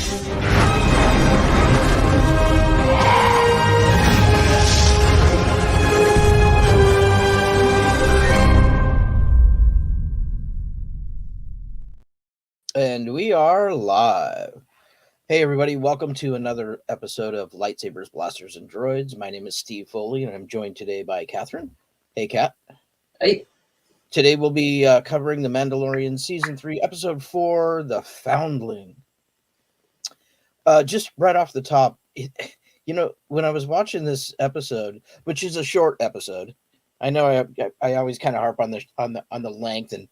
And we are live. Hey, everybody, welcome to another episode of Lightsabers, Blasters, and Droids. My name is Steve Foley, and I'm joined today by Catherine. Hey, Kat. Hey. Today we'll be covering the Mandalorian Season 3, Episode 4, The Foundling. Just right off the top, when I was watching this episode, which is a short episode, I know I always kind of harp on the length, and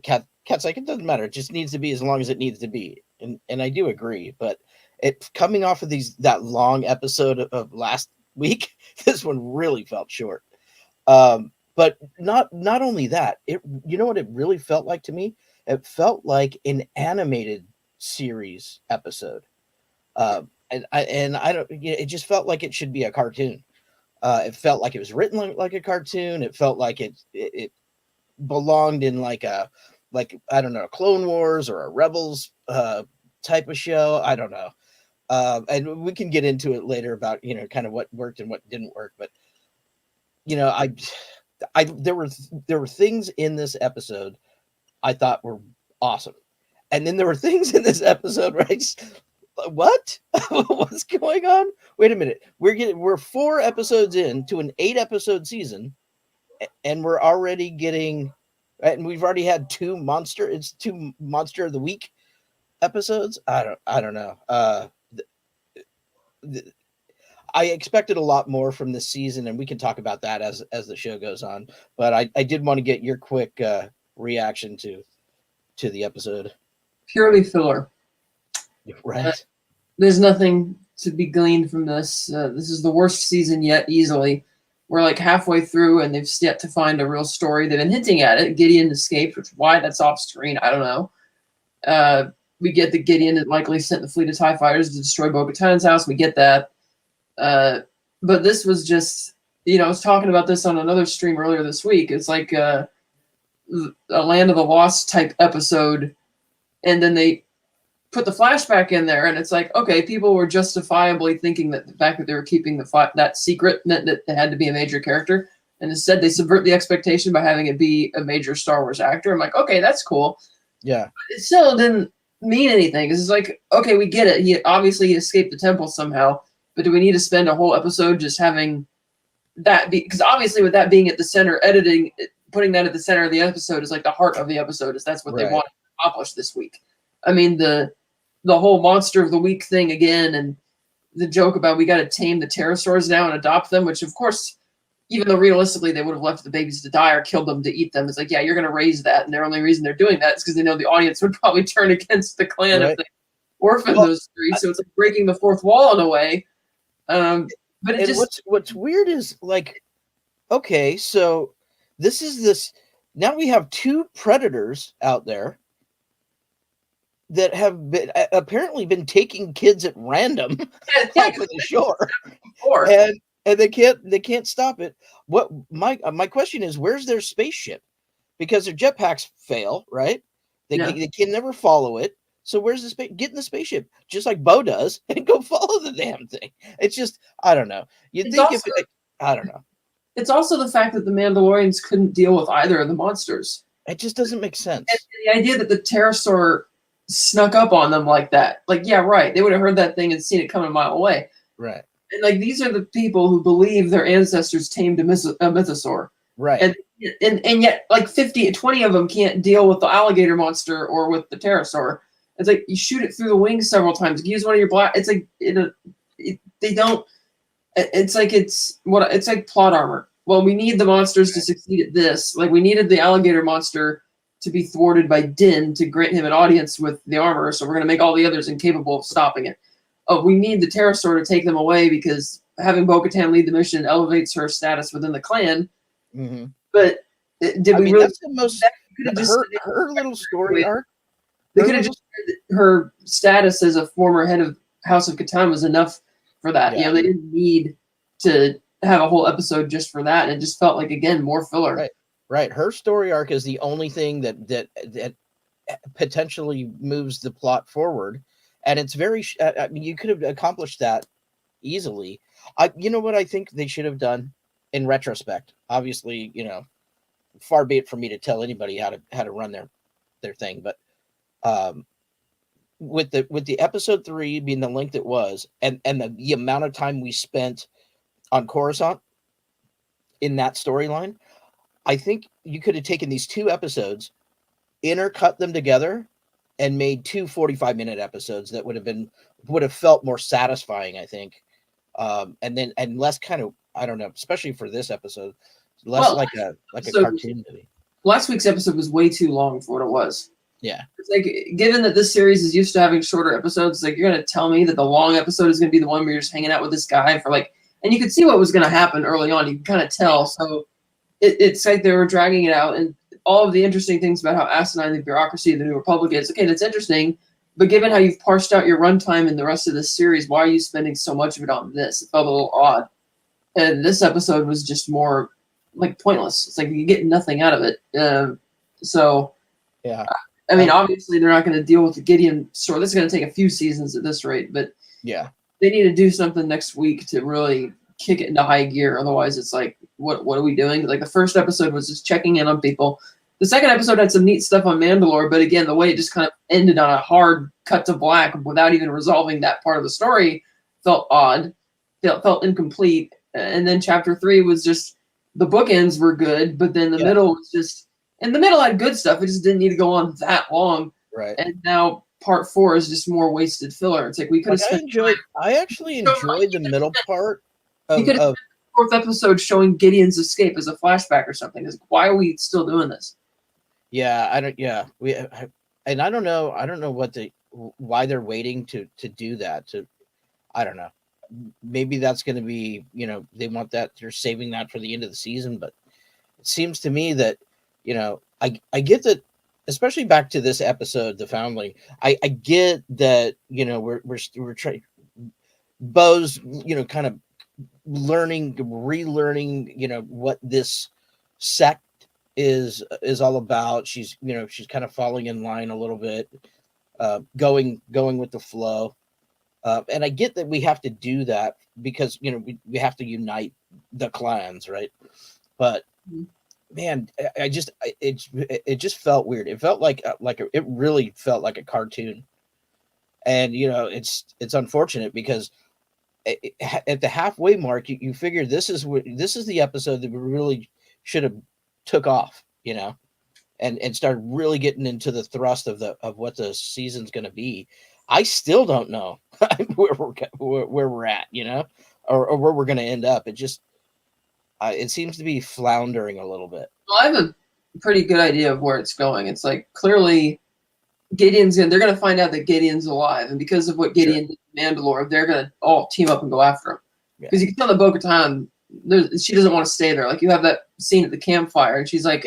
Cat's like, it doesn't matter. It just needs to be as long as it needs to be. And I do agree, but it coming off of that long episode of last week, this one really felt short. But not only that, you know what it really felt like to me? It felt like an animated series episode. It just felt like it should be a cartoon. It felt like it was written like a cartoon. It felt like it belonged in I don't know, Clone Wars or a Rebels type of show. I don't know. And we can get into it later about, kind of what worked and what didn't work. But, there were things in this episode I thought were awesome. And then there were things in this episode where I just, what? What's going on? Wait a minute. We're 4 episodes into an 8-episode season, and we're already getting... And we've already had 2 Monster of the Week episodes. I don't know. I expected a lot more from this season, and we can talk about that as the show goes on. But I did want to get your quick reaction to the episode. Purely filler. Right. There's nothing to be gleaned from this. This is the worst season yet, easily. We're like halfway through, and they've yet to find a real story. They've been hinting at it. Gideon escaped, which why that's off screen, I don't know. We get that Gideon had likely sent the fleet of TIE fighters to destroy Bo-Katan's house. We get that. But this was just, I was talking about this on another stream earlier this week. It's like a Land of the Lost type episode, and then they put the flashback in there, and it's like, okay, people were justifiably thinking that the fact that they were keeping that secret meant that it had to be a major character, and instead they subvert the expectation by having it be a major Star Wars actor. I'm like, okay, that's cool. Yeah. But it still didn't mean anything. It's like, okay, we get it. He obviously escaped the temple somehow, but do we need to spend a whole episode just having that be? Because obviously, with that being at the center, putting that at the center of the episode is like the heart of the episode. Is that's what they want to accomplish this week. I mean, the whole Monster of the Week thing again, and the joke about we got to tame the pterosaurs now and adopt them, which of course, even though realistically they would have left the babies to die or killed them to eat them, it's like, yeah, you're going to raise that, and the only reason they're doing that is because they know the audience would probably turn against the clan if they orphan those 3. So it's like breaking the 4th wall in a way. But it just what's weird is like, okay, so this now we have 2 predators out there that have apparently been taking kids at random off of the shore, and they can't stop it. What my question is, where's their spaceship? Because their jetpacks fail, right? They can never follow it. So where's the space? Get in the spaceship, just like Bo does, and go follow the damn thing. It's just, I don't know. I don't know. It's also the fact that the Mandalorians couldn't deal with either of the monsters. It just doesn't make sense. And the idea that the pterosaur snuck up on them like that. Like, yeah, right. They would have heard that thing and seen it coming a mile away. Right. And like, these are the people who believe their ancestors tamed a mythosaur. Right. And yet like 20 of them can't deal with the alligator monster or with the pterosaur. It's like, you shoot it through the wings several times. Use one of your it's like, they don't, it's like plot armor. Well, we need the monsters to succeed at this. Like, we needed the alligator monster to be thwarted by Din to grant him an audience with the armor, so we're going to make all the others incapable of stopping it. Oh, we need the pterosaur to take them away because having Bo-Katan lead the mission elevates her status within the clan. Mm-hmm. But did we really? That's the most her little story arc. They could have just her status as a former head of House of Katan was enough for that. Yeah. They didn't need to have a whole episode just for that. It just felt like, again, more filler. Right. Her story arc is the only thing that potentially moves the plot forward. and it's very. I mean, you could have accomplished that easily. You know what I think they should have done in retrospect. Obviously, far be it from me to tell anybody how to run their thing, but um, with the episode 3 being the length it was, and the amount of time we spent on Coruscant in that storyline, I think you could have taken these 2 episodes, intercut them together, and made 2 45-minute episodes that would have felt more satisfying, I think. And less kind of, I don't know, especially for this episode, less Well, like a so cartoon movie. last week's episode was way too long for what it was. Yeah. It's like, given that this series is used to having shorter episodes, like you're gonna tell me that the long episode is gonna be the one where you're just hanging out with this guy for like, and you could see what was gonna happen early on. You can kind of tell. So it's like they were dragging it out, and all of the interesting things about how asinine the bureaucracy of the New Republic is. Okay, that's interesting, but given how you've parsed out your runtime in the rest of this series, why are you spending so much of it on this? It felt a little odd. And this episode was just more like pointless. It's like you get nothing out of it. So Yeah. I mean, obviously they're not going to deal with the Gideon story. This is going to take a few seasons at this rate, but Yeah. they need to do something next week to really kick it into high gear. Otherwise, it's like, what are we doing? Like the first episode was just checking in on people. The second episode had some neat stuff on Mandalore, but again, the way it just kind of ended on a hard cut to black without even resolving that part of the story felt odd, felt incomplete. And then chapter 3 was just, the bookends were good, but then the middle was just, and the middle had good stuff. It just didn't need to go on that long. Right. And now part 4 is just more wasted filler. It's like we could have spent. I actually enjoyed the middle part You could have spent the 4th episode showing Gideon's escape as a flashback or something. It's like, why are we still doing this? Yeah, I don't. Yeah, and I don't know. I don't know why they're waiting to do that. I don't know. Maybe that's going to be, they want that. They're saving that for the end of the season, but it seems to me that, I get that, especially back to this episode, the Foundling. I get that, we're trying. Bo's, kind of relearning, what this sect is all about. She's kind of falling in line a little bit, going with the flow. And I get that we have to do that because, we have to unite the clans, right? But man, it just felt weird. It felt it really felt like a cartoon. And, it's unfortunate because at the halfway mark, you figure this is the episode that we really should have took off, and started really getting into the thrust of what the season's going to be. I still don't know where we're at, or where we're going to end up. It just it seems to be floundering a little bit. Well, I have a pretty good idea of where it's going. It's like clearly they're going to find out that Gideon's alive, and because of what Gideon did in Mandalore, they're going to all team up and go after him. Because you can tell that Bo-Katan, she doesn't want to stay there. Like you have that scene at the campfire, and she's like,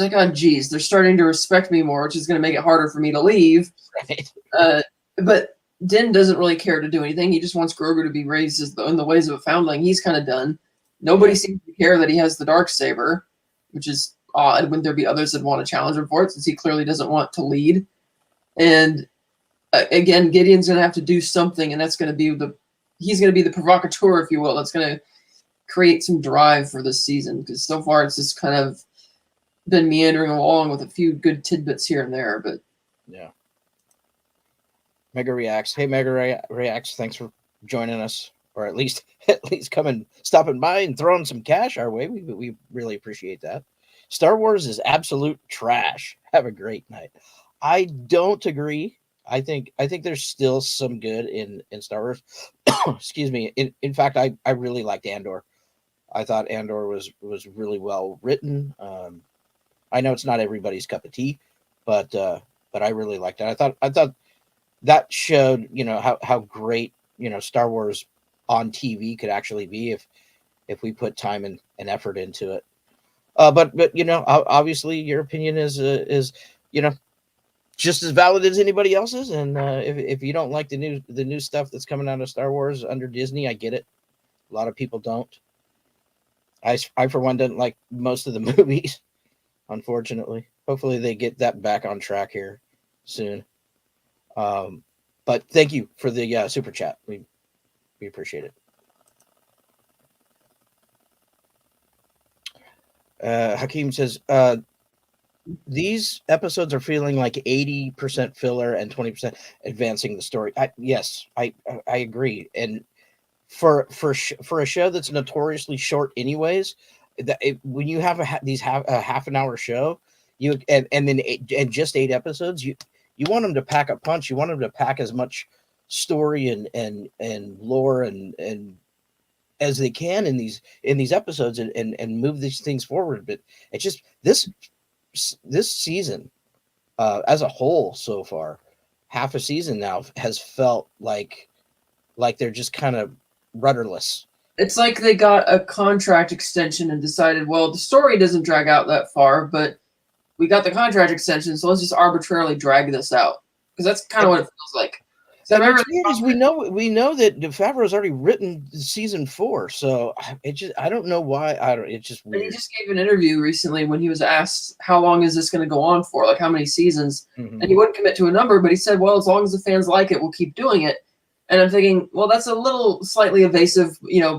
oh, geez, they're starting to respect me more, which is going to make it harder for me to leave. Right. But Din doesn't really care to do anything. He just wants Grogu to be raised in the ways of a foundling. He's kind of done. Nobody seems to care that he has the Darksaber, which is odd. Wouldn't there be others that want to challenge him for it, since he clearly doesn't want to lead? And again, Gideon's going to have to do something, and that's going to be he's going to be the provocateur, if you will. That's going to create some drive for this season, because so far it's just kind of been meandering along with a few good tidbits here and there. But yeah. Mega Reacts. Hey, Mega Reacts, thanks for joining us, or at least stopping by and throwing some cash our way. We really appreciate that. Star Wars is absolute trash. Have a great night. I don't agree. I think there's still some good in Star Wars. Excuse me. In fact, I really liked Andor. I thought Andor was really well written. I know it's not everybody's cup of tea, but I really liked it. I thought that showed, how great, Star Wars on TV could actually be if we put time and effort into it. But obviously your opinion is just as valid as anybody else's. And if you don't like the new stuff that's coming out of Star Wars under Disney, I get it. A lot of people don't. I for one didn't like most of the movies, unfortunately. Hopefully they get that back on track here soon. But thank you for the super chat. We appreciate it. Hakeem says, these episodes are feeling like 80% filler and 20% advancing the story. Yes, I agree. And for a show that's notoriously short, anyways, when you have a half an hour show, and then just 8 episodes, you want them to pack a punch. You want them to pack as much story and lore and as they can in these episodes and move these things forward. But it's just this season as a whole so far, half a season now has felt like they're just kind of rudderless. It's like they got a contract extension and decided, well, the story doesn't drag out that far, but we got the contract extension, so let's just arbitrarily drag this out, because that's kind of what it feels like. So I remember we know that Favreau's already written season 4, so I don't know why. It's just weird. And he just gave an interview recently when he was asked how long is this going to go on for, like how many seasons, and he wouldn't commit to a number, but he said, well, as long as the fans like it, we'll keep doing it. And I'm thinking, well, that's a little slightly evasive,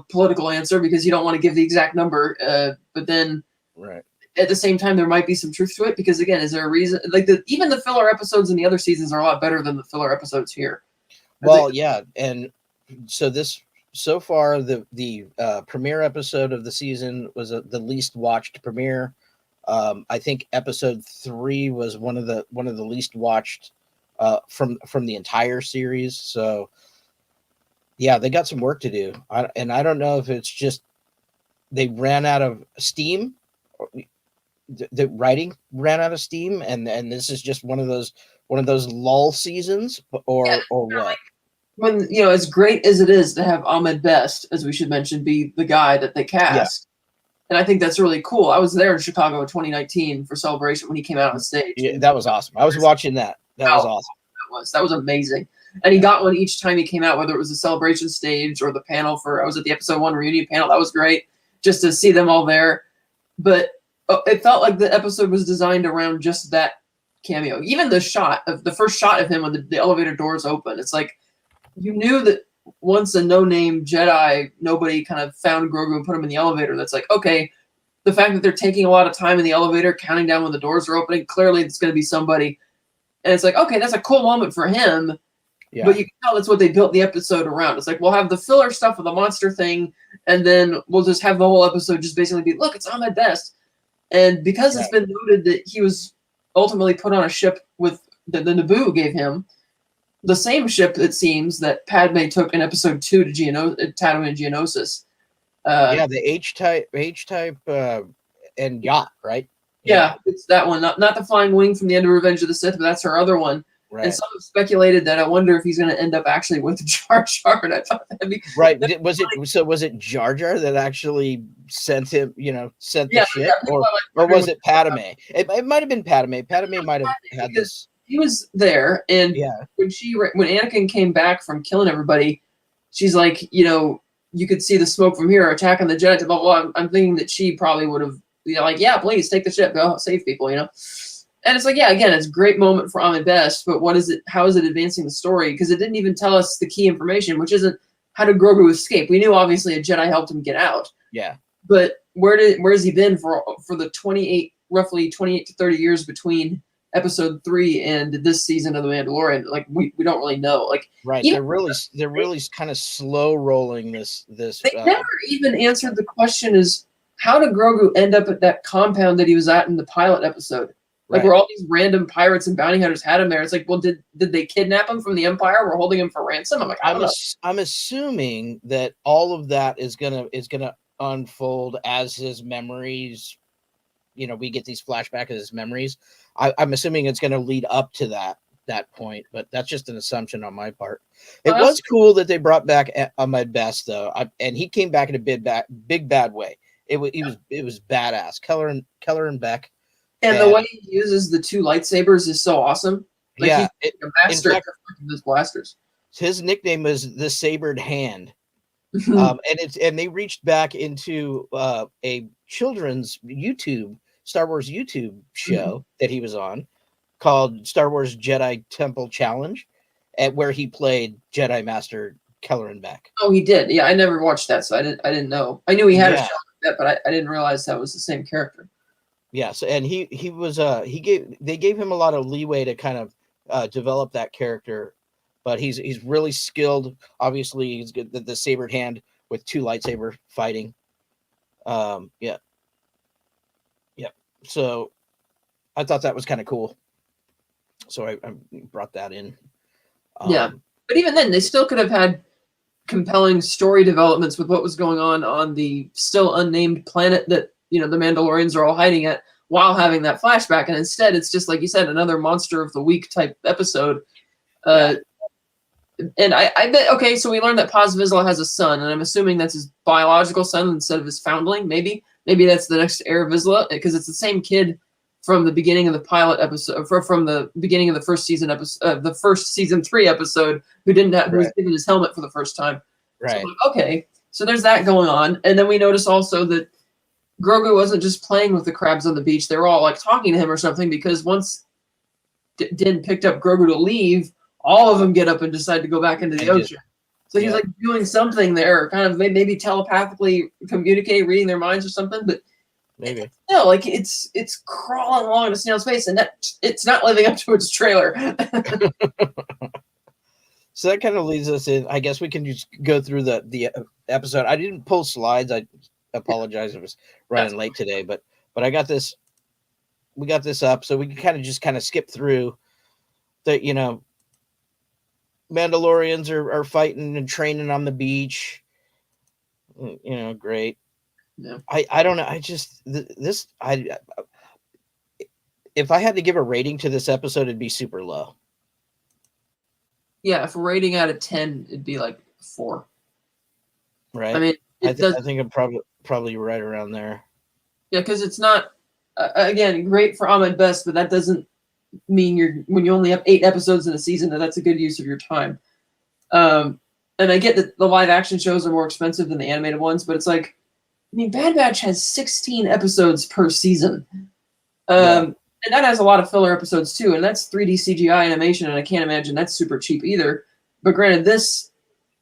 political answer, because you don't want to give the exact number, but then right at the same time, there might be some truth to it, because again, is there a reason? Like even the filler episodes in the other seasons are a lot better than the filler episodes here. Well, yeah, and so far the premiere episode of the season was the least watched premiere. I think episode 3 was one of the least watched from the entire series. So yeah, they got some work to do. I don't know if it's just they ran out of steam. The writing ran out of steam, and this is just one of those lull seasons, or what? When as great as it is to have Ahmed Best, as we should mention, be the guy that they cast, and I think that's really cool. I was there in Chicago in 2019 for Celebration when he came out on stage. Yeah, that was awesome. I was watching that. That was awesome. That was amazing. And he got one each time he came out, whether it was the Celebration stage or the panel I was at the episode 1 reunion panel. That was great just to see them all there. But it felt like the episode was designed around just that cameo. Even the first shot of him when the elevator doors open, it's like you knew that once a no-name Jedi, nobody kind of found Grogu and put him in the elevator. That's like, okay, the fact that they're taking a lot of time in the elevator, counting down when the doors are opening, clearly it's going to be somebody. And it's like, okay, that's a cool moment for him. Yeah. But you can tell that's what they built the episode around. It's like, we'll have the filler stuff with the monster thing, and then we'll just have the whole episode just basically be, look, it's Ahmed Best. And because it's been noted that he was ultimately put on a ship with the Naboo gave him, the same ship, it seems, that Padme took in episode 2 to Tatooine Geonosis. The H-type and yacht, right? Yeah, it's that one. Not the Flying Wing from the end of Revenge of the Sith, but that's her other one. Right. And some have speculated that I wonder if he's going to end up actually with Jar Jar. And I thought that'd be right. Was it Jar Jar that actually sent him? Sent the ship, or was it Padme? It might have been Padme. Padme might have had this. He was there, and when Anakin came back from killing everybody, she's like, you could see the smoke from here attacking the Jedi. Blah, blah, blah. I'm thinking that she probably would have, please take the ship, go save people, And it's like, again, it's a great moment for Ahmed Best, but how is it advancing the story? Because it didn't even tell us the key information, which isn't how did Grogu escape. We knew obviously a Jedi helped him get out. Yeah. But where has he been for the roughly 28 to 30 years between episode 3 and this season of The Mandalorian? Like we don't really know. Like right, they're really kind of slow rolling this. They never even answered the question: is how did Grogu end up at that compound that he was at in the pilot episode? Like where all these random pirates and bounty hunters had him there. It's like, well, did they kidnap him from the Empire? We're holding him for ransom. I'm like, I'm assuming that all of that is gonna unfold as his memories. We get these flashbacks as his memories. I'm assuming it's gonna lead up to that point, but that's just an assumption on my part. It was cool that they brought back Ahmed Best though, and he came back in a big bad way. It was badass. Keller and Beck. And the way he uses the 2 lightsabers is so awesome. Like he's a master at those blasters. His nickname is the Sabered Hand. And they reached back into a children's Star Wars YouTube show that he was on called Star Wars Jedi Temple Challenge. at where he played Jedi Master Kelleran Beck. Oh, he did. Yeah, I never watched that, so I didn't know. I knew he had a show Yeah. like that, but I didn't realize that was the same character. Yes, and he was they gave him a lot of leeway to kind of develop that character, but he's really skilled. Obviously, he's good. The sabered hand with 2 lightsaber fighting. Yeah, yeah. So I thought that was kind of cool. So I brought that in. Yeah, but even then, they still could have had compelling story developments with what was going on the still unnamed planet that the Mandalorians are all hiding at, while having that flashback. And instead, it's just like you said, another monster of the week type episode. And I bet, okay, so we learned that Paz Vizsla has a son, and I'm assuming that's his biological son instead of his foundling. Maybe that's the next heir of Vizsla, because it's the same kid from the beginning of the pilot episode, from the beginning of the first season episode, the first season 3 episode, who was given his helmet for the first time. Right. So like, okay, so there's that going on, and then we notice also that Grogu wasn't just playing with the crabs on the beach; they were all like talking to him or something. Because once Din picked up Grogu to leave, all of them get up and decide to go back into the ocean. So he's like doing something there, kind of maybe telepathically communicate, reading their minds or something. But maybe like it's crawling along at a snail's pace, and it's not living up to its trailer. So that kind of leads us in. I guess we can just go through the episode. I didn't pull slides. I apologize. It was running late today, but I got this. We got this up, so we can kind of skip through the Mandalorians are fighting and training on the beach. Great. Yeah. I don't know. I just if I had to give a rating to this episode, it'd be super low. Yeah, if a rating out of 10, it'd be like 4. Right. I mean, I think I'm probably right around there. Yeah, because it's not again great for Ahmed Best, but that doesn't mean when you only have 8 episodes in a season that's a good use of your time. And I get that the live action shows are more expensive than the animated ones, but it's like, I mean, Bad Batch has 16 episodes per season. And that has a lot of filler episodes too, and that's 3D CGI animation, and I can't imagine that's super cheap either. But granted, this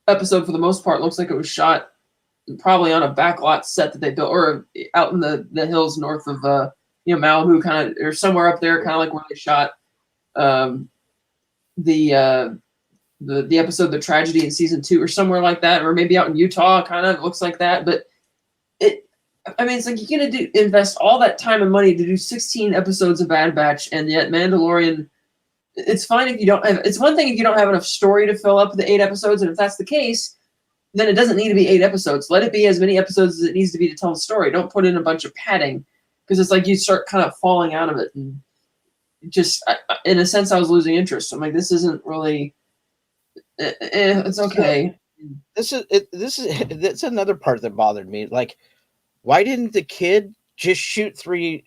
episode for the most part looks like it was shot probably on a backlot set that they built, or out in the hills north of Malibu, kind of, or somewhere up there, kind of like where they shot the episode The Tragedy in season 2, or somewhere like that, or maybe out in Utah, kind of looks like that. But it's like you're gonna invest all that time and money to do 16 episodes of Bad Batch, and yet Mandalorian. It's fine if you don't have. It's one thing if you don't have enough story to fill up the 8 episodes, and if that's the case, then it doesn't need to be 8 episodes. Let it be as many episodes as it needs to be to tell the story. Don't put in a bunch of padding, because it's like you start kind of falling out of it, and just in a sense, I was losing interest. I'm like, this isn't really. It's okay. So, that's another part that bothered me. Like, why didn't the kid just shoot three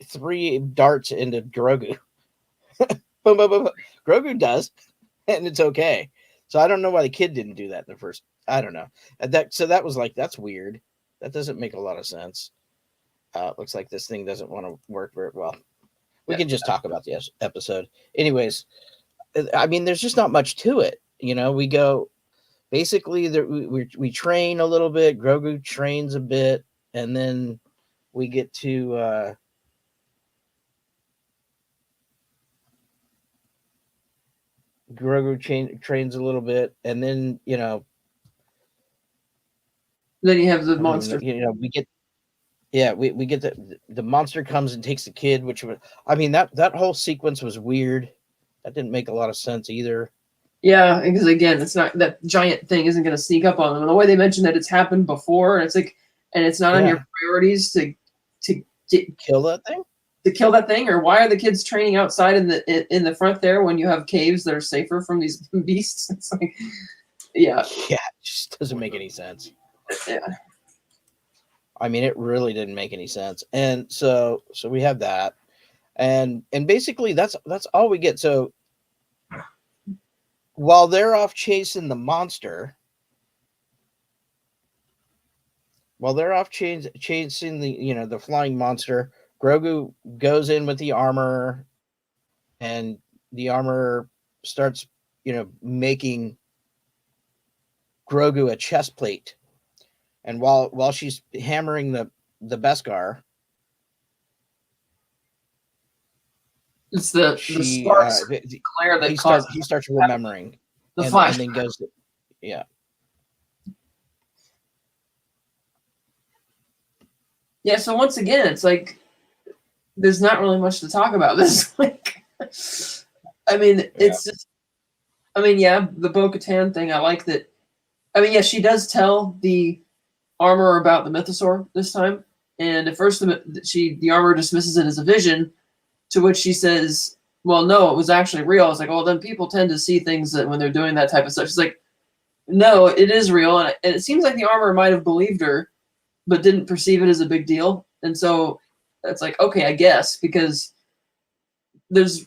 darts into Grogu? Boom, boom, boom. Grogu does, and it's okay. So I don't know why the kid didn't do that in the first. I don't know. That was like, that's weird. That doesn't make a lot of sense. Looks like this thing doesn't want to work very well. We can just talk about the episode. Anyways, I mean, there's just not much to it. We go basically we train a little bit. Grogu trains a bit, and then we get to Grogu trains a little bit, and then then you have the monster. We get we get the monster comes and takes the kid, which was, I mean, that whole sequence was weird. That didn't make a lot of sense either. Yeah, because again, it's not, that giant thing isn't going to sneak up on them. And the way they mentioned that it's happened before, and it's like, and it's not on your priorities to kill that thing. To kill that thing, or why are the kids training outside in the front there when you have caves that are safer from these beasts? It's like, it just doesn't make any sense. Yeah, I mean, it really didn't make any sense. And so we have that, and basically that's all we get. So while they're off chasing the monster, chasing the flying monster, Grogu goes in with the armor, and the armor starts making Grogu a chest plate, and while she's hammering the Beskar, It's the she sparks glare that causes he starts remembering, the and flash. then goes, yeah. Yeah, so once again, it's like there's not really much to talk about this. Like, I mean, it's just, I mean, yeah, the Bo-Katan thing. I like that. I mean, yeah, she does tell the armor about the mythosaur this time, and at first the armor dismisses it as a vision, to which she says, "Well, no, it was actually real." I was like, "Oh, then people tend to see things that when they're doing that type of stuff." She's like, "No, it is real," and it seems like the armor might have believed her, but didn't perceive it as a big deal, and so it's like, okay, I guess, because there's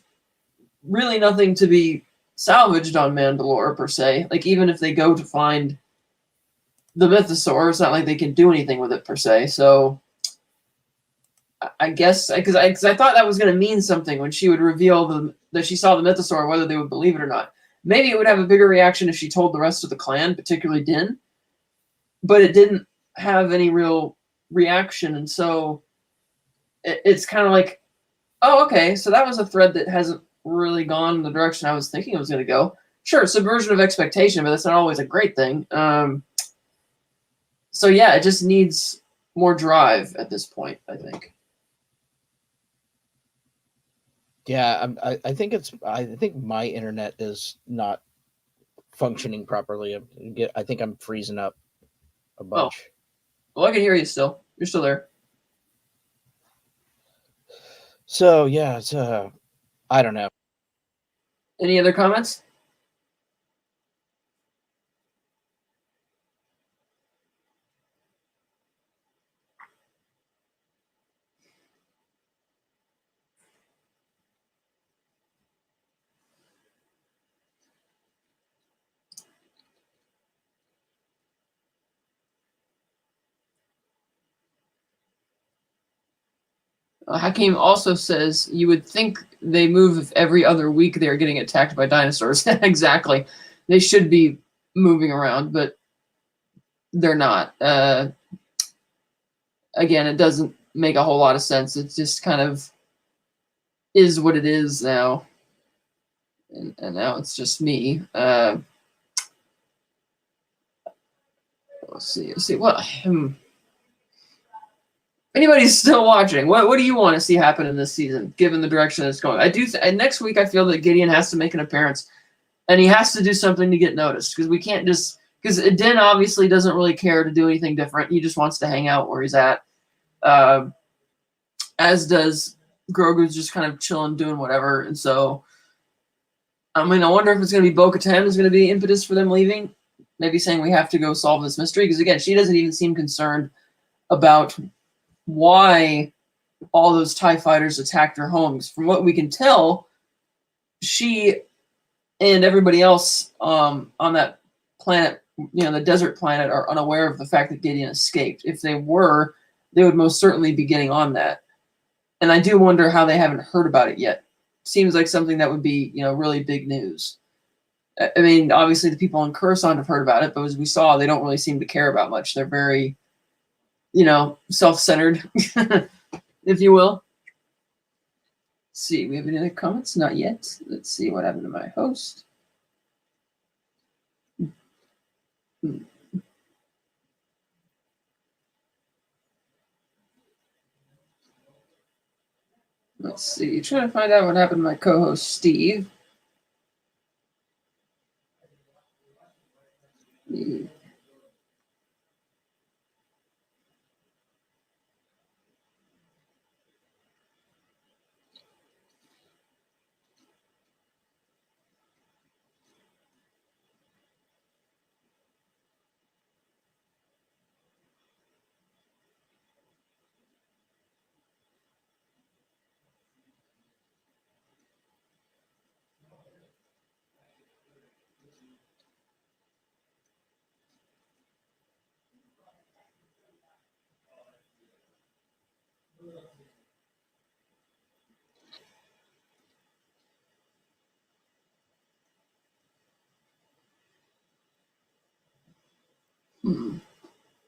really nothing to be salvaged on Mandalore per se. Like, even if they go to find the mythosaur, it's not like they can do anything with it per se. So I guess because I thought that was going to mean something when she would reveal that she saw the mythosaur, whether they would believe it or not. Maybe it would have a bigger reaction if she told the rest of the clan, particularly Din, but it didn't have any real reaction, and so it's kind of like, oh, okay, so that was a thread that hasn't really gone in the direction I was thinking it was going to go. Sure, subversion of expectation, but that's not always a great thing. So yeah, it just needs more drive at this point, I think. Yeah, I think I think my internet is not functioning properly. I think I'm freezing up a bunch. Oh, well, I can hear you still. You're still there. So yeah, it's I don't know. Any other comments? Hakeem also says you would think they move if every other week they are getting attacked by dinosaurs. Exactly. They should be moving around, but they're not. Again, it doesn't make a whole lot of sense. It just kind of is what it is now. And now it's just me. Let's see what. Anybody's still watching, what do you want to see happen in this season, given the direction it's going? I do. And next week, I feel that Gideon has to make an appearance, and he has to do something to get noticed, because we can't just, because Din obviously doesn't really care to do anything different. He just wants to hang out where he's at. As does Grogu's, just kind of chilling, doing whatever. And so, I mean, I wonder if it's going to be Bo-Katan is going to be the impetus for them leaving. Maybe saying we have to go solve this mystery, because again, she doesn't even seem concerned about why all those TIE fighters attacked her homes. From what we can tell, she and everybody else on that planet, the desert planet, are unaware of the fact that Gideon escaped. If they were, they would most certainly be getting on that. And I do wonder how they haven't heard about it yet. Seems like something that would be, really big news. I mean, obviously the people in Coruscant have heard about it, but as we saw, they don't really seem to care about much. They're very, self-centered, if you will. Let's see, we have any other comments? Not yet. Let's see what happened to my host. Let's see, trying to find out what happened to my co-host Steve.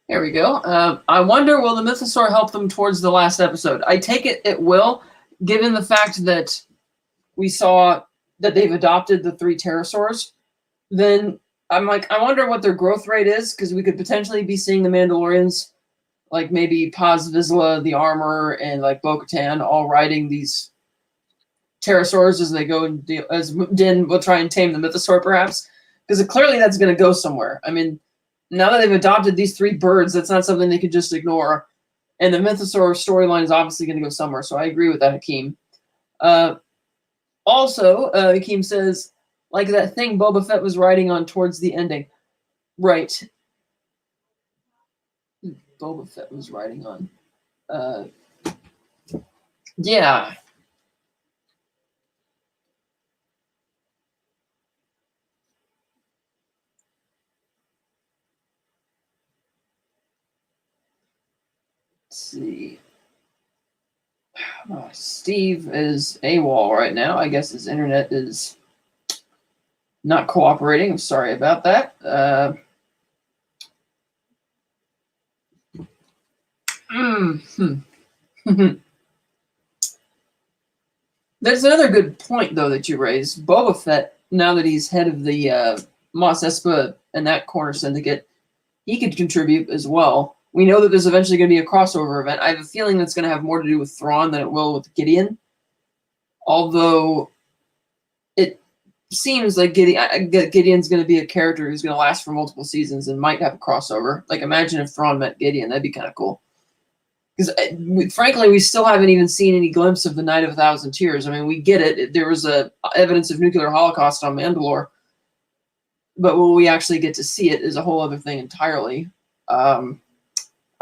There we go. I wonder, will the mythosaur help them towards the last episode? I take it will, given the fact that we saw that they've adopted the 3 pterosaurs. Then I'm like, I wonder what their growth rate is, because we could potentially be seeing the Mandalorians, like maybe Paz Vizsla, the armor, and like Bo-Katan all riding these pterosaurs as they go and deal, as Din will try and tame the mythosaur, perhaps, because clearly that's going to go somewhere. I mean, now that they've adopted these 3 birds, that's not something they could just ignore, and the mythosaur storyline is obviously going to go somewhere. So I agree with that, Hakeem. Also, Hakeem says, like that thing Boba Fett was riding on towards the ending. Right. Boba Fett was riding on. Yeah. Let's see. Oh, Steve is AWOL right now. I guess his internet is not cooperating. I'm sorry about that. There's another good point, though, that you raised. Boba Fett, now that he's head of the Mos Espa and that corner syndicate, he could contribute as well. We know that there's eventually going to be a crossover event. I have a feeling that's going to have more to do with Thrawn than it will with Gideon. Although it seems like Gideon's going to be a character who's going to last for multiple seasons and might have a crossover. Like, imagine if Thrawn met Gideon. That'd be kind of cool. Because, frankly, we still haven't even seen any glimpse of the Night of a Thousand Tears. I mean, we get it. There was evidence of nuclear holocaust on Mandalore. But will we actually get to see it is a whole other thing entirely.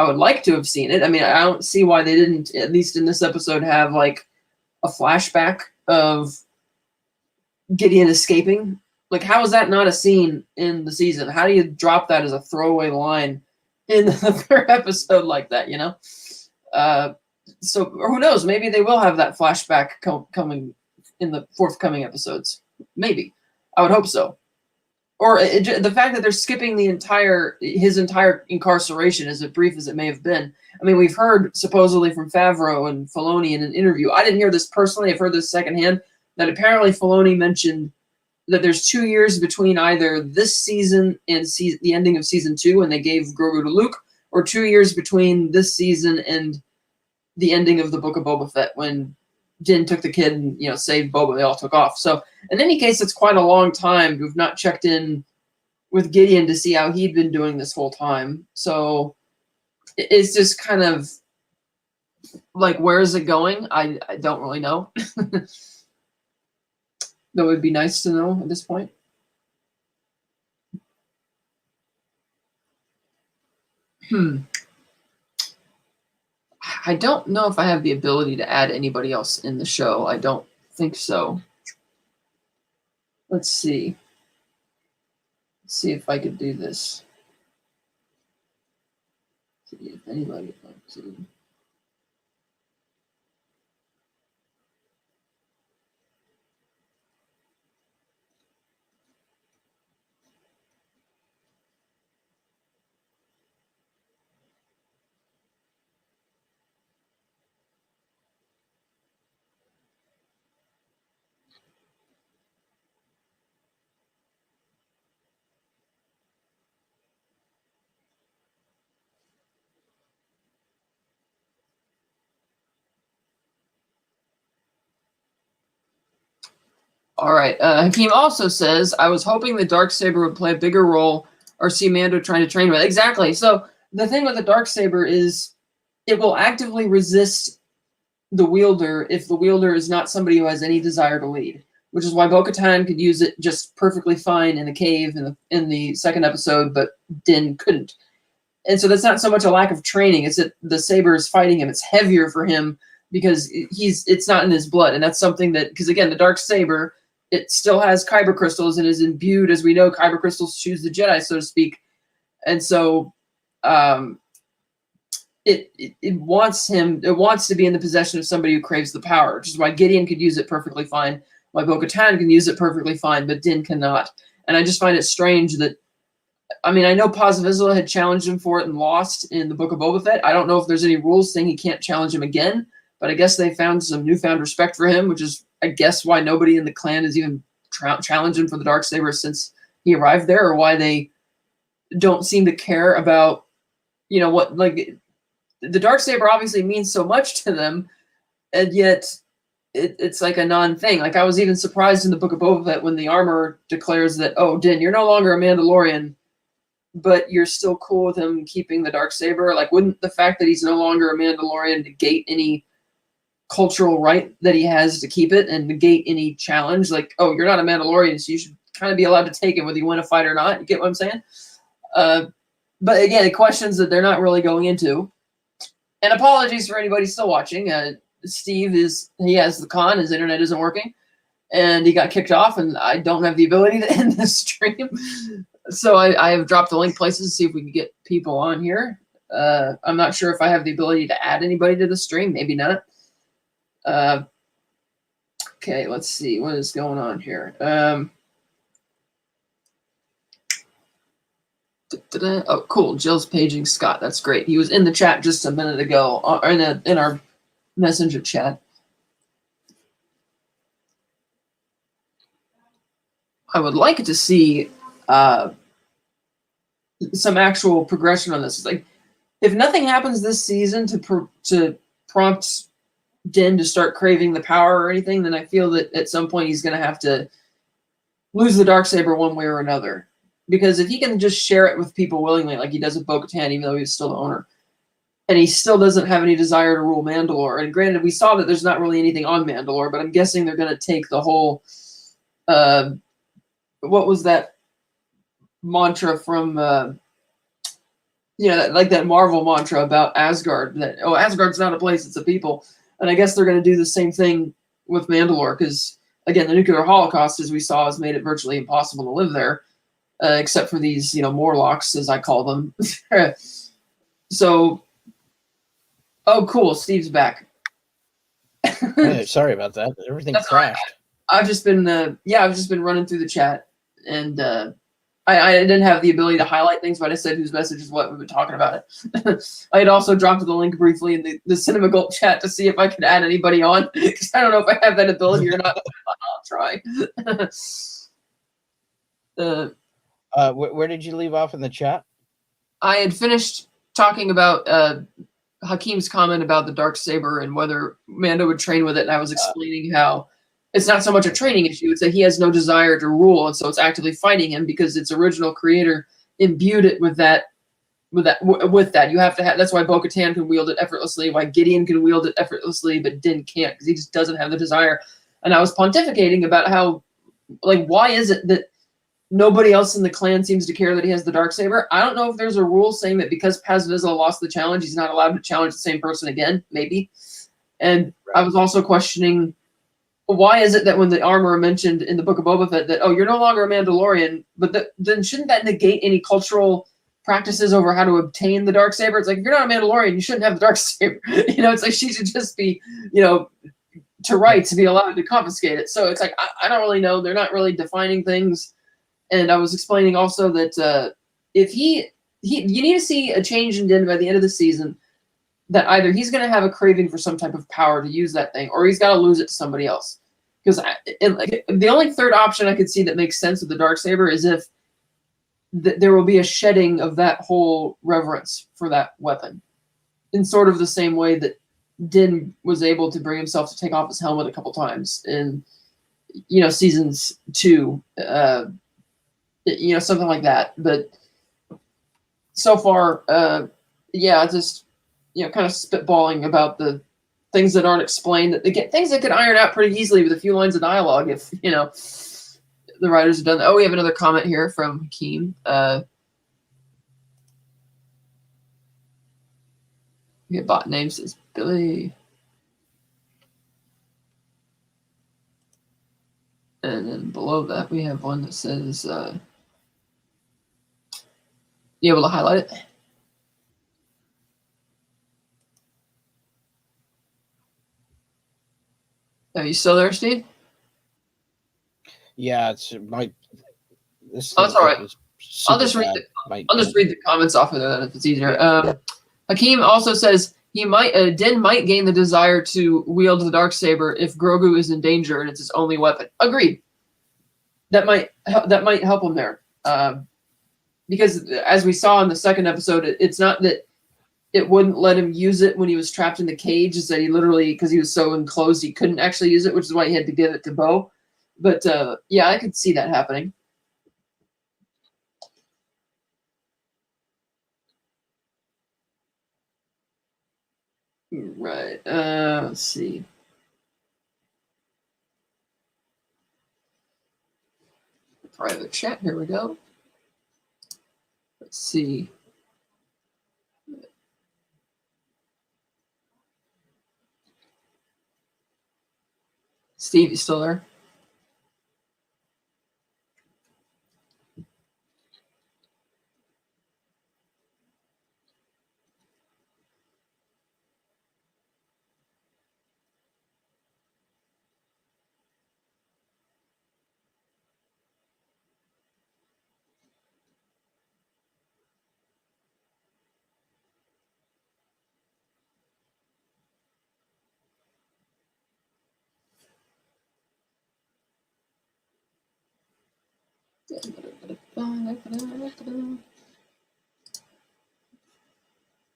I would like to have seen it. I mean, I don't see why they didn't, at least in this episode, have, like, a flashback of Gideon escaping. Like, how is that not a scene in the season? How do you drop that as a throwaway line in the 3rd episode like that, you know? So, or who knows? Maybe they will have that flashback coming in the forthcoming episodes. Maybe. I would hope so. Or the fact that they're skipping his entire incarceration, as brief as it may have been. I mean, we've heard supposedly from Favreau and Filoni in an interview. I didn't hear this personally. I've heard this secondhand, that apparently Filoni mentioned that there's 2 years between either this season and the ending of season 2 when they gave Grogu to Luke, or 2 years between this season and the ending of the Book of Boba Fett when Din took the kid and, you know, saved Boba. They all took off. So in any case, it's quite a long time to have not checked in with Gideon to see how he'd been doing this whole time. So it's just kind of like, where is it going? I don't really know. That would be nice to know at this point. I don't know if I have the ability to add anybody else in the show. I don't think so. Let's see. Let's see if I could do this. See if anybody would like to. All right. Hakeem also says, I was hoping the Darksaber would play a bigger role or see Mando trying to train with it. Exactly. So the thing with the Darksaber is it will actively resist the wielder if the wielder is not somebody who has any desire to lead, which is why Bo-Katan could use it just perfectly fine in the cave in the 2nd episode, but Din couldn't. And so that's not so much a lack of training. It's that the saber is fighting him. It's heavier for him because it's not in his blood. And that's something that, because again, the Darksaber, it still has kyber crystals and is imbued, as we know, kyber crystals choose the Jedi, so to speak. And so it wants to be in the possession of somebody who craves the power, which is why Gideon could use it perfectly fine, why Bo-Katan can use it perfectly fine, but Din cannot. And I just find it strange that I mean, I know Paz Vizsla had challenged him for it and lost in the Book of Boba Fett. I don't know if there's any rules saying he can't challenge him again, but I guess they found some newfound respect for him, which is, I guess, why nobody in the clan has even challenged him for the Darksaber since he arrived there, or why they don't seem to care about, what, like, the Darksaber obviously means so much to them, and yet it's like a non-thing. Like, I was even surprised in the Book of Boba Fett when the armor declares that, oh, Din, you're no longer a Mandalorian, but you're still cool with him keeping the Darksaber. Like, wouldn't the fact that he's no longer a Mandalorian negate any cultural right that he has to keep it and negate any challenge? Like, oh, you're not a Mandalorian, so you should kind of be allowed to take it whether you win a fight or not. You get what I'm saying? But again, questions that they're not really going into. And apologies for anybody still watching. Steve he has the con, his internet isn't working, and he got kicked off, and I don't have the ability to end this stream. So I have dropped the link places to see if we can get people on here. I'm not sure if I have the ability to add anybody to the stream. Maybe not. Okay, let's see what is going on here. Oh, cool. Jill's paging Scott. That's great. He was in the chat just a minute ago, or in our messenger chat. I would like to see some actual progression on this. It's like, if nothing happens this season to prompt Din to start craving the power or anything, then I feel that at some point he's going to have to lose the Darksaber one way or another. Because if he can just share it with people willingly, like he does with Bo-Katan, even though he's still the owner, and he still doesn't have any desire to rule Mandalore. And granted, we saw that there's not really anything on Mandalore, but I'm guessing they're going to take the whole, what was that mantra from, like that Marvel mantra about Asgard, that, oh, Asgard's not a place, it's a people. And I guess they're going to do the same thing with Mandalore, because, again, the nuclear holocaust, as we saw, has made it virtually impossible to live there, except for these, Morlocks, as I call them. So, oh, cool, Steve's back. Hey, sorry about that. Everything That's crashed. I've just been running through the chat, and I didn't have the ability to highlight things, but I said whose message is what, we've been talking about it. I had also dropped the link briefly in the Cinema Gulp chat to see if I could add anybody on, because I don't know if I have that ability or not. I'll try. Where did you leave off in the chat? I had finished talking about Hakeem's comment about the Darksaber and whether Mando would train with it, and I was explaining how it's not so much a training issue, it's that he has no desire to rule, and so it's actively fighting him because its original creator imbued it with that. You have to have, that's why Bo-Katan can wield it effortlessly, why Gideon can wield it effortlessly, but Din can't, because he just doesn't have the desire. And I was pontificating about how, like, why is it that nobody else in the clan seems to care that he has the Darksaber? I don't know if there's a rule saying that because Paz Vizsla lost the challenge, he's not allowed to challenge the same person again, maybe. And I was also questioning, why is it that when the armor mentioned in the Book of Boba Fett that, oh, you're no longer a Mandalorian, but then shouldn't that negate any cultural practices over how to obtain the Darksaber? It's like, if you're not a Mandalorian, you shouldn't have the Darksaber. It's like she should just be, to rights to be allowed to confiscate it. So it's like, I don't really know. They're not really defining things. And I was explaining also that if you need to see a change in Din by the end of the season, that either he's going to have a craving for some type of power to use that thing, or he's got to lose it to somebody else. Because the only third option I could see that makes sense with the Darksaber is if there will be a shedding of that whole reverence for that weapon, in sort of the same way that Din was able to bring himself to take off his helmet a couple times in, seasons 2, something like that. But so far, just, kind of spitballing about the things that aren't explained, that they get things that could iron out pretty easily with a few lines of dialogue if, the writers have done that. Oh, we have another comment here from Hakeem. We have bot name says Billy. And then below that, we have one that says, you able to highlight it? Are you still there, Steve? Yeah, it's my. This. Oh, that's all right. super I'll just read bad. the comments off of that if it's easier. Hakeem also says Din might gain the desire to wield the Darksaber if Grogu is in danger and it's his only weapon. Agreed. That might help him there. Because as we saw in the second episode, it's not that it wouldn't let him use it when he was trapped in the cage. It's that he literally, because he was so enclosed, he couldn't actually use it, which is why he had to give it to Bo. But yeah, I could see that happening. Right. Let's see. Private chat. Here we go. Let's see. Steve, you still there?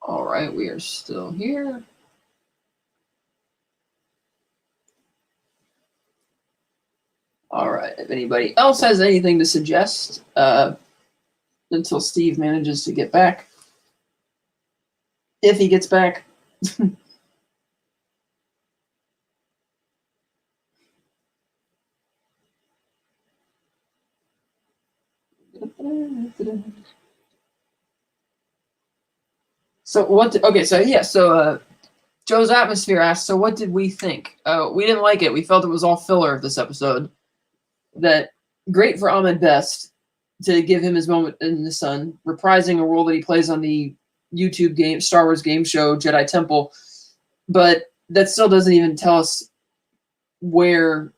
All right, we are still here. All right, if anybody else has anything to suggest, until Steve manages to get back. If he gets back. So what? Joe's Atmosphere asked, so what did we think? We didn't like it. We felt it was all filler this episode. That great for Ahmed Best to give him his moment in the sun, reprising a role that he plays on the YouTube game, Star Wars game show, Jedi Temple. But that still doesn't even tell us where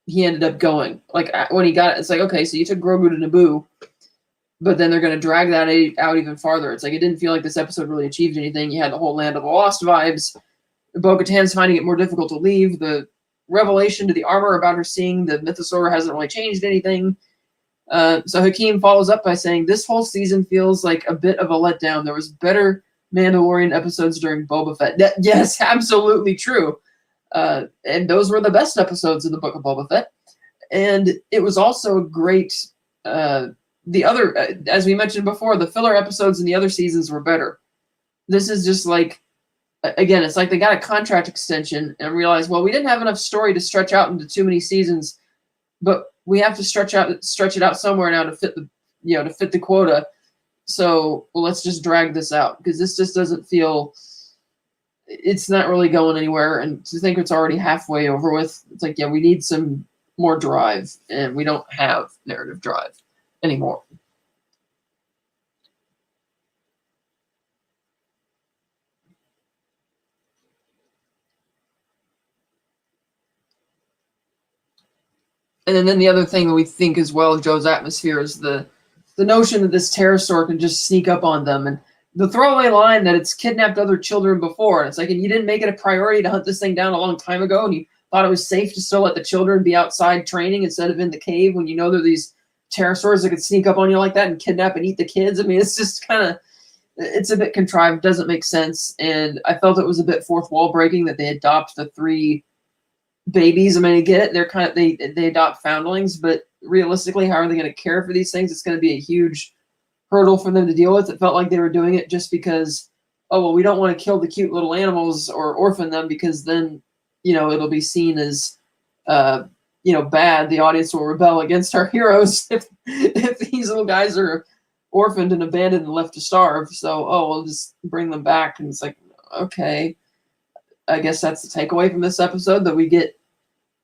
he ended up going. Like when he got it, it's like, okay, so you took Grogu to Naboo, but then they're going to drag that out even farther. It's like it didn't feel like this episode really achieved anything. You had the whole Land of the Lost vibes. Bo-Katan's finding it more difficult to leave. The revelation to the armor about her seeing the mythosaur hasn't really changed anything. So Hakeem follows up by saying, this whole season feels like a bit of a letdown. There was better Mandalorian episodes during Boba Fett. Yes, absolutely true. And those were the best episodes of the Book of Boba Fett. And it was also great. The other, as we mentioned before, the filler episodes in the other seasons were better. This is just like, again, it's like they got a contract extension and realized, well, we didn't have enough story to stretch out into too many seasons, but we have to stretch it out somewhere now to fit the quota. So let's just drag this out because this just doesn't feel. It's not really going anywhere, and to think it's already halfway over with, it's like, yeah, we need some more drive, and we don't have narrative drive anymore. And then the other thing that we think as well, Joe's Atmosphere, is the notion that this pterosaur can just sneak up on them, and the throwaway line that it's kidnapped other children before. And it's like, and you didn't make it a priority to hunt this thing down a long time ago, and you thought it was safe to still let the children be outside training instead of in the cave when you know there are these pterosaurs that could sneak up on you like that and kidnap and eat the kids. I mean, it's just kind of, it's a bit contrived, doesn't make sense. And I felt it was a bit fourth wall breaking that they adopt the 3 babies. I mean, I get it. They're kind of, they adopt foundlings, but realistically, how are they going to care for these things? It's going to be a huge hurdle for them to deal with. It felt like they were doing it just because, oh, well, we don't want to kill the cute little animals or orphan them because then, it'll be seen as, bad. The audience will rebel against our heroes if these little guys are orphaned and abandoned and left to starve. So, we'll just bring them back. And it's like, okay, I guess that's the takeaway from this episode, that we get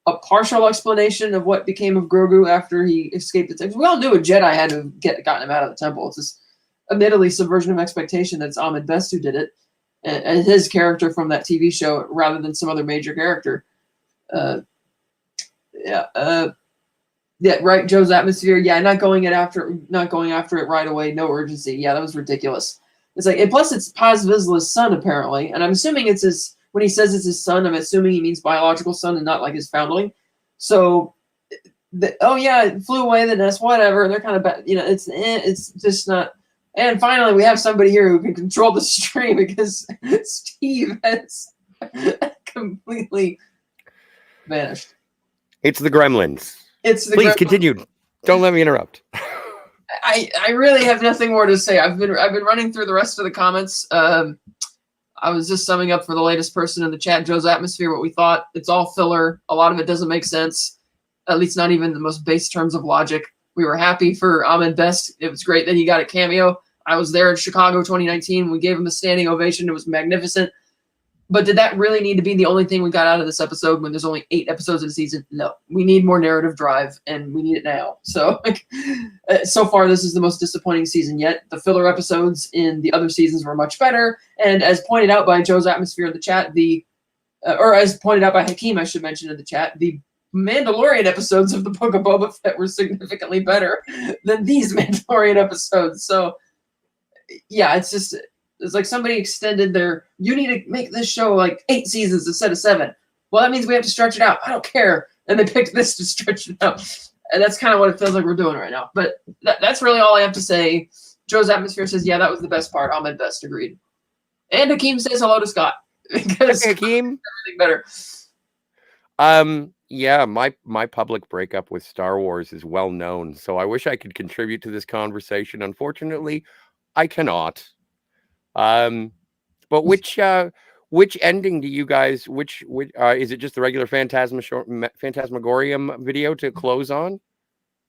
a partial explanation of what became of Grogu after he escaped the temple. We all knew a Jedi had to have gotten him out of the temple. It's this admittedly subversion of expectation that's Ahmed Best who did it, and his character from that TV show rather than some other major character. Yeah, right. Joe's atmosphere. Yeah, not going after it right away. No urgency. Yeah, that was ridiculous. It's like, and plus it's Paz Vizsla's son apparently, and I'm assuming it's his. When he says it's his son, I'm assuming he means biological son and not like his foundling. So, oh yeah, it flew away the nest. Whatever. They're kind of bad. It's just not. And finally, we have somebody here who can control the stream because Steve has completely vanished. It's the gremlins. Please continue. Don't let me interrupt. I really have nothing more to say. I've been running through the rest of the comments. I was just summing up for the latest person in the chat, Joe's atmosphere, what we thought. It's all filler. A lot of it doesn't make sense. At least not even the most base terms of logic. We were happy for Ahmed Best. It was great that he got a cameo. I was there in Chicago 2019. We gave him a standing ovation. It was magnificent. But did that really need to be the only thing we got out of this episode when there's only 8 episodes in the season? No. We need more narrative drive, and we need it now. So, so far, this is the most disappointing season yet. The filler episodes in the other seasons were much better. And as pointed out by Joe's atmosphere in the chat, or as pointed out by Hakeem, I should mention in the chat, the Mandalorian episodes of the Book of Boba Fett were significantly better than these Mandalorian episodes. So, yeah, it's like somebody extended you need to make this show like 8 seasons instead of 7. Well, that means we have to stretch it out. I don't care. And they picked this to stretch it out. And that's kind of what it feels like we're doing right now. But that's really all I have to say. Joe's atmosphere says, yeah, that was the best part. Ahmed Best agreed. And Hakeem says hello to Scott. Because Hakeem. Everything better. Yeah, my public breakup with Star Wars is well known. So I wish I could contribute to this conversation. Unfortunately, I cannot. But which ending do you guys? Which is it? Just the regular Fantasmagorium video to close on?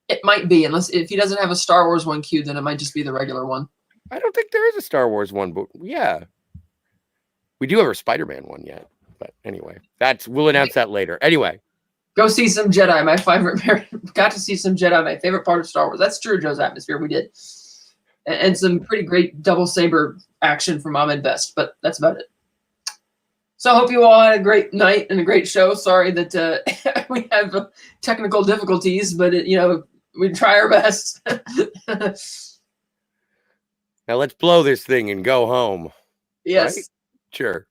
It might be, unless if he doesn't have a Star Wars one queued, then it might just be the regular one. I don't think there is a Star Wars one, but yeah, we do have a Spider-Man one yet. But anyway, we'll announce that later. Anyway, go see some Jedi. My favorite. Got to see some Jedi. My favorite part of Star Wars. That's true. Joe's atmosphere. We did. And some pretty great double saber action from Ahmed Best, but that's about it. So I hope you all had a great night and a great show. Sorry that we have technical difficulties, but we try our best. Now let's blow this thing and go home. Yes. Right? Sure.